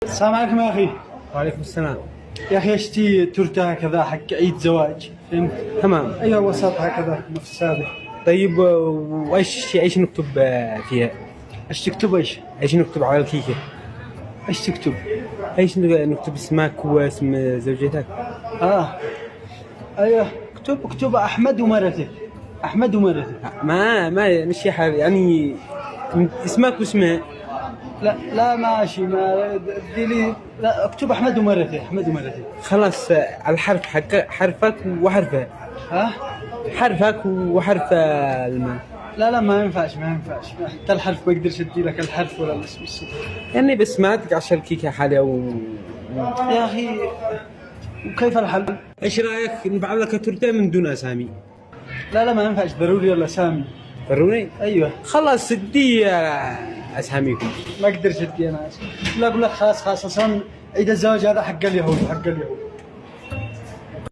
السلام عليكم يا أخي. وعليكم السلام. يا أخي اشتي تورته هكذا حق عيد زواج، فهمت؟ تمام. أيوة وسط هكذا نفس هذا. طيب وايش نكتب فيها؟ ايش تكتب ايش؟ ايش نكتب على الكيكة؟ ايش تكتب؟ ايش نكتب اسمك واسم زوجتك؟ أيوة اكتب أحمد ومرته. أحمد ومرته. ما مش يا حبيبي، يعني اسمك واسمها. لا ماشي، ما لي. لا اكتب أحمد ومرته، أحمد ومرته. خلاص الحرف حرفك وحرفها. حرفك وحرف الماء. لا ما ينفعش حتى الحرف ما اقدرش ادي لك الحرف ولا الاسم. يعني بسمعتك عشان الكيكة حالة يا أخي وكيف الحل؟ ايش رايك نبعث لك تورته من دون اسامي؟ لا ما ينفعش، ضروري الأسامي. ضروري؟ أيوة. خلاص ادي اساميكم. ما اقدرش ادي انا اسم. لا اقول لك خلاص اصلا عيد الزواج هذا حق اليهود.